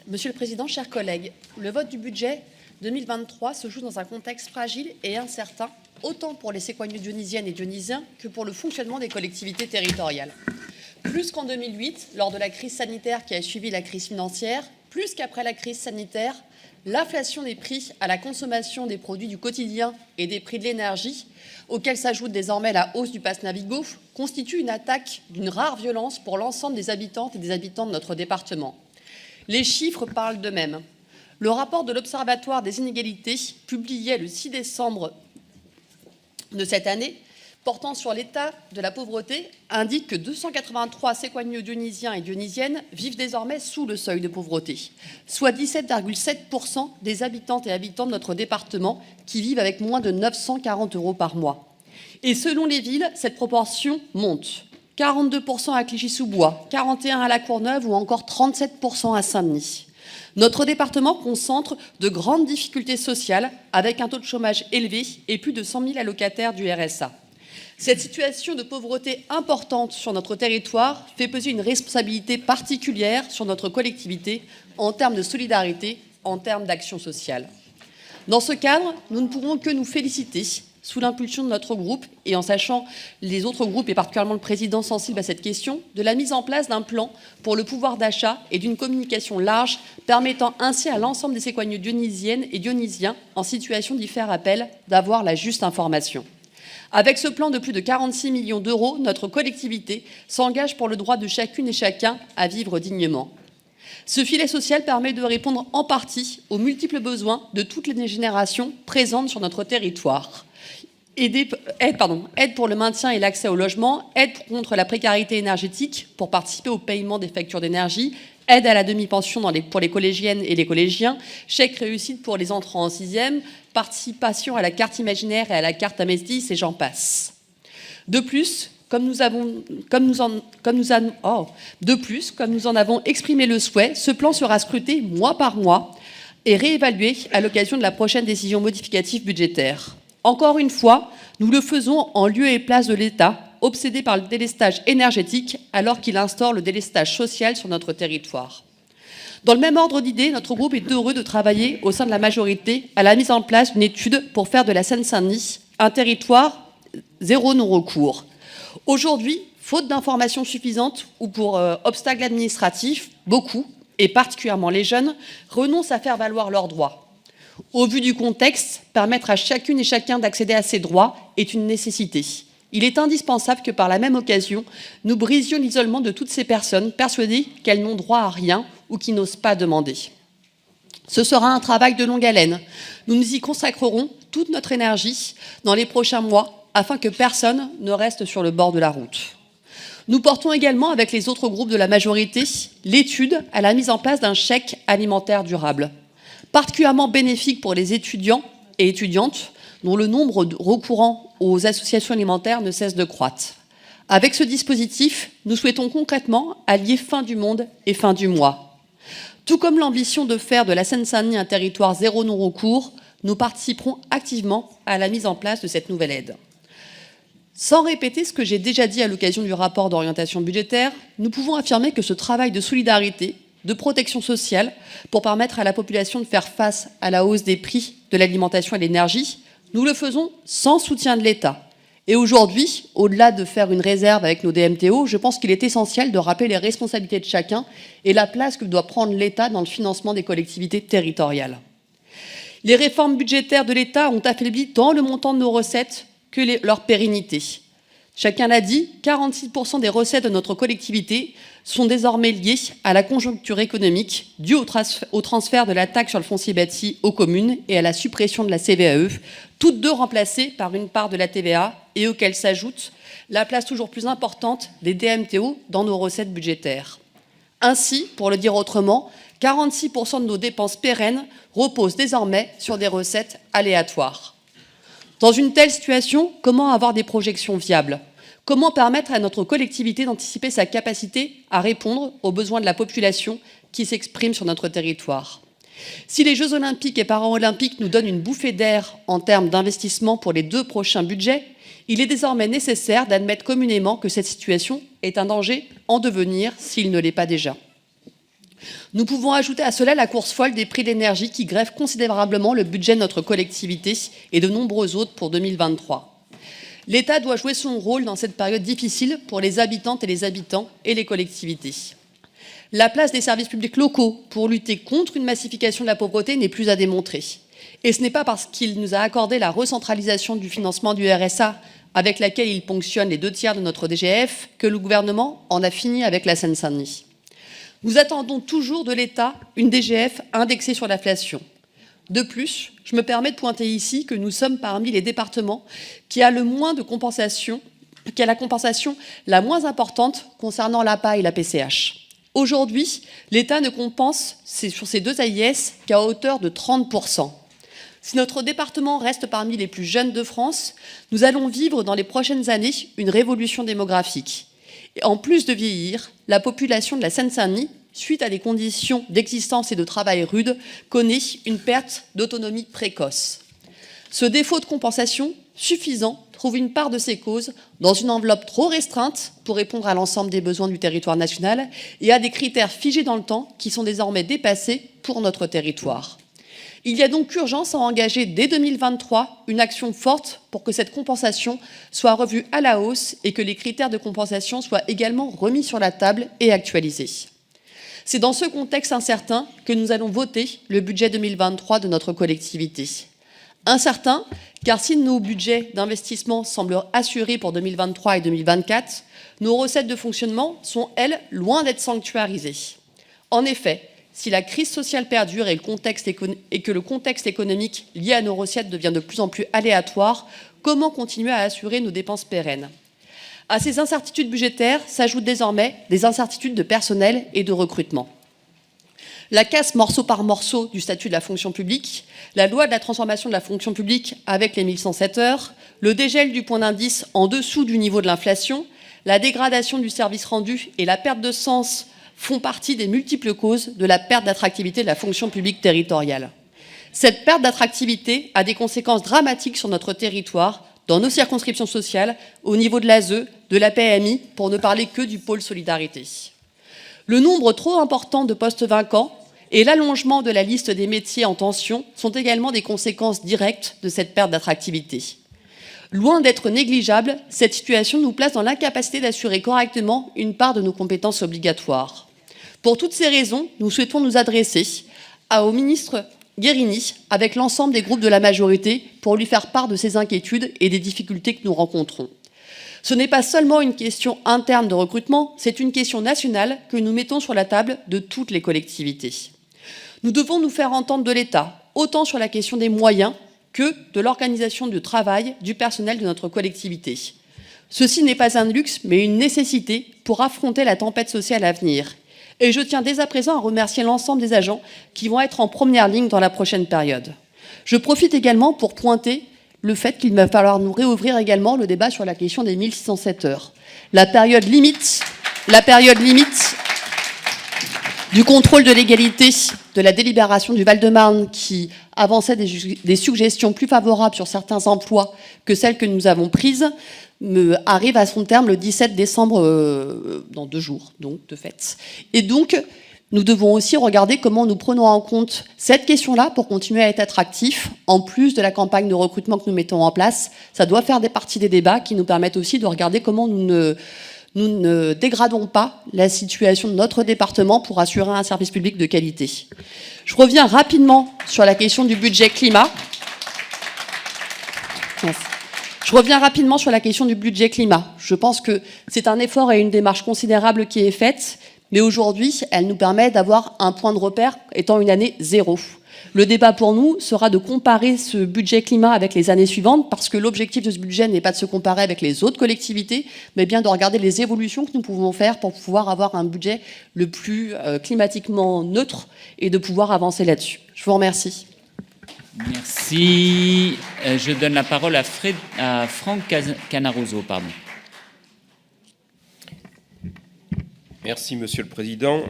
Monsieur le Président, chers collègues, le vote du budget 2023 se joue dans un contexte fragile et incertain, autant pour les séquano-dionysiennes et dionysiens que pour le fonctionnement des collectivités territoriales. Plus qu'en 2008, lors de la crise sanitaire qui a suivi la crise financière, plus qu'après la crise sanitaire, l'inflation des prix à la consommation des produits du quotidien et des prix de l'énergie, auxquels s'ajoute désormais la hausse du pass Navigo, constitue une attaque d'une rare violence pour l'ensemble des habitantes et des habitants de notre département. Les chiffres parlent d'eux-mêmes. Le rapport de l'Observatoire des inégalités, publié le 6 décembre de cette année, portant sur l'état de la pauvreté, indique que 283 séquano-dionysiens et dionysiennes vivent désormais sous le seuil de pauvreté, soit 17,7% des habitantes et habitants de notre département qui vivent avec moins de 940 € par mois. Et selon les villes, cette proportion monte. 42% à Clichy-sous-Bois, 41% à La Courneuve ou encore 37% à Saint-Denis. Notre département concentre de grandes difficultés sociales avec un taux de chômage élevé et plus de 100 000 allocataires du RSA. Cette situation de pauvreté importante sur notre territoire fait peser une responsabilité particulière sur notre collectivité en termes de solidarité, en termes d'action sociale. Dans ce cadre, nous ne pouvons que nous féliciter, sous l'impulsion de notre groupe et en sachant les autres groupes et particulièrement le président sensible à cette question, de la mise en place d'un plan pour le pouvoir d'achat et d'une communication large permettant ainsi à l'ensemble des séquano-dionysiennes et dionysiens en situation d'y faire appel d'avoir la juste information. Avec ce plan de plus de 46 millions d'euros, notre collectivité s'engage pour le droit de chacune et chacun à vivre dignement. Ce filet social permet de répondre en partie aux multiples besoins de toutes les générations présentes sur notre territoire. Aide pour le maintien et l'accès au logement, aide contre la précarité énergétique pour participer au paiement des factures d'énergie, aide à la demi-pension pour les collégiennes et les collégiens, chèque réussite pour les entrants en 6e, participation à la carte imaginaire et à la carte Amestis et j'en passe. De plus, comme nous en avons exprimé le souhait, ce plan sera scruté mois par mois et réévalué à l'occasion de la prochaine décision modificative budgétaire. Encore une fois, nous le faisons en lieu et place de l'État, obsédé par le délestage énergétique alors qu'il instaure le délestage social sur notre territoire. Dans le même ordre d'idées, notre groupe est heureux de travailler au sein de la majorité à la mise en place d'une étude pour faire de la Seine-Saint-Denis un territoire zéro non-recours. Aujourd'hui, faute d'informations suffisantes ou pour obstacles administratifs, beaucoup, et particulièrement les jeunes, renoncent à faire valoir leurs droits. Au vu du contexte, permettre à chacune et chacun d'accéder à ces droits est une nécessité. Il est indispensable que par la même occasion, nous brisions l'isolement de toutes ces personnes persuadées qu'elles n'ont droit à rien ou qui n'osent pas demander. Ce sera un travail de longue haleine. Nous nous y consacrerons toute notre énergie dans les prochains mois afin que personne ne reste sur le bord de la route. Nous portons également, avec les autres groupes de la majorité, l'étude à la mise en place d'un chèque alimentaire durable, particulièrement bénéfique pour les étudiants et étudiantes dont le nombre recourant aux associations alimentaires ne cesse de croître. Avec ce dispositif, nous souhaitons concrètement allier fin du monde et fin du mois. Tout comme l'ambition de faire de la Seine-Saint-Denis un territoire zéro non-recours, nous participerons activement à la mise en place de cette nouvelle aide. Sans répéter ce que j'ai déjà dit à l'occasion du rapport d'orientation budgétaire, nous pouvons affirmer que ce travail de solidarité, de protection sociale, pour permettre à la population de faire face à la hausse des prix de l'alimentation et de l'énergie, nous le faisons sans soutien de l'État. Et aujourd'hui, au-delà de faire une réserve avec nos DMTO, je pense qu'il est essentiel de rappeler les responsabilités de chacun et la place que doit prendre l'État dans le financement des collectivités territoriales. Les réformes budgétaires de l'État ont affaibli tant le montant de nos recettes que leur pérennité. Chacun l'a dit, 46% des recettes de notre collectivité sont désormais liées à la conjoncture économique due au transfert de la taxe sur le foncier bâti aux communes et à la suppression de la CVAE, toutes deux remplacées par une part de la TVA et auxquelles s'ajoute la place toujours plus importante des DMTO dans nos recettes budgétaires. Ainsi, pour le dire autrement, 46% de nos dépenses pérennes reposent désormais sur des recettes aléatoires. Dans une telle situation, comment avoir des projections viables ? Comment permettre à notre collectivité d'anticiper sa capacité à répondre aux besoins de la population qui s'exprime sur notre territoire ? Si les Jeux olympiques et paralympiques nous donnent une bouffée d'air en termes d'investissement pour les 2 prochains budgets, il est désormais nécessaire d'admettre communément que cette situation est un danger en devenir s'il ne l'est pas déjà. Nous pouvons ajouter à cela la course folle des prix de l'énergie qui grève considérablement le budget de notre collectivité et de nombreux autres pour 2023. L'État doit jouer son rôle dans cette période difficile pour les habitantes et les habitants et les collectivités. La place des services publics locaux pour lutter contre une massification de la pauvreté n'est plus à démontrer. Et ce n'est pas parce qu'il nous a accordé la recentralisation du financement du RSA, avec laquelle il ponctionne les 2/3 de notre DGF, que le gouvernement en a fini avec la Seine-Saint-Denis. Nous attendons toujours de l'État une DGF indexée sur l'inflation. De plus, je me permets de pointer ici que nous sommes parmi les départements qui a le moins de compensation, qui a la compensation la moins importante concernant l'APA et la PCH. Aujourd'hui, l'État ne compense sur ces deux AIS qu'à hauteur de 30%. Si notre département reste parmi les plus jeunes de France, nous allons vivre dans les prochaines années une révolution démographique. Et en plus de vieillir, la population de la Seine-Saint-Denis, suite à des conditions d'existence et de travail rudes, connaît une perte d'autonomie précoce. Ce défaut de compensation suffisant trouve une part de ses causes dans une enveloppe trop restreinte pour répondre à l'ensemble des besoins du territoire national et à des critères figés dans le temps qui sont désormais dépassés pour notre territoire. Il y a donc urgence à engager dès 2023 une action forte pour que cette compensation soit revue à la hausse et que les critères de compensation soient également remis sur la table et actualisés. C'est dans ce contexte incertain que nous allons voter le budget 2023 de notre collectivité. Incertain, car si nos budgets d'investissement semblent assurés pour 2023 et 2024, nos recettes de fonctionnement sont, elles, loin d'être sanctuarisées. En effet, si la crise sociale perdure et que le contexte économique lié à nos recettes devient de plus en plus aléatoire, comment continuer à assurer nos dépenses pérennes ? À ces incertitudes budgétaires s'ajoutent désormais des incertitudes de personnel et de recrutement. La casse morceau par morceau du statut de la fonction publique, la loi de la transformation de la fonction publique avec les 1107 heures, le dégel du point d'indice en dessous du niveau de l'inflation, la dégradation du service rendu et la perte de sens font partie des multiples causes de la perte d'attractivité de la fonction publique territoriale. Cette perte d'attractivité a des conséquences dramatiques sur notre territoire, dans nos circonscriptions sociales, au niveau de l'ASE, de la PMI, pour ne parler que du pôle solidarité. Le nombre trop important de postes vacants et l'allongement de la liste des métiers en tension sont également des conséquences directes de cette perte d'attractivité. Loin d'être négligeable, cette situation nous place dans l'incapacité d'assurer correctement une part de nos compétences obligatoires. Pour toutes ces raisons, nous souhaitons nous adresser au ministre Guerini avec l'ensemble des groupes de la majorité pour lui faire part de ces inquiétudes et des difficultés que nous rencontrons. Ce n'est pas seulement une question interne de recrutement, c'est une question nationale que nous mettons sur la table de toutes les collectivités. Nous devons nous faire entendre de l'État, autant sur la question des moyens que de l'organisation du travail du personnel de notre collectivité. Ceci n'est pas un luxe, mais une nécessité pour affronter la tempête sociale à venir. Et je tiens dès à présent à remercier l'ensemble des agents qui vont être en première ligne dans la prochaine période. Je profite également pour pointer le fait qu'il va falloir nous réouvrir également le débat sur la question des 1607 heures. La période limite du contrôle de légalité de la délibération du Val-de-Marne qui avançait des suggestions plus favorables sur certains emplois que celles que nous avons prises, arrive à son terme le 17 décembre, dans 2 jours, donc de fait. Et donc, nous devons aussi regarder comment nous prenons en compte cette question-là pour continuer à être attractifs, en plus de la campagne de recrutement que nous mettons en place. Ça doit faire partie des débats qui nous permettent aussi de regarder comment nous ne dégradons pas la situation de notre département pour assurer un service public de qualité. Je reviens rapidement sur la question du budget climat. Merci. Je reviens rapidement sur la question du budget climat. Je pense que c'est un effort et une démarche considérable qui est faite, mais aujourd'hui, elle nous permet d'avoir un point de repère étant une année 0. Le débat pour nous sera de comparer ce budget climat avec les années suivantes, parce que l'objectif de ce budget n'est pas de se comparer avec les autres collectivités, mais bien de regarder les évolutions que nous pouvons faire pour pouvoir avoir un budget le plus climatiquement neutre et de pouvoir avancer là-dessus. Je vous remercie. Merci. Je donne la parole à Franck Canaroso. Pardon. Merci, Monsieur le Président.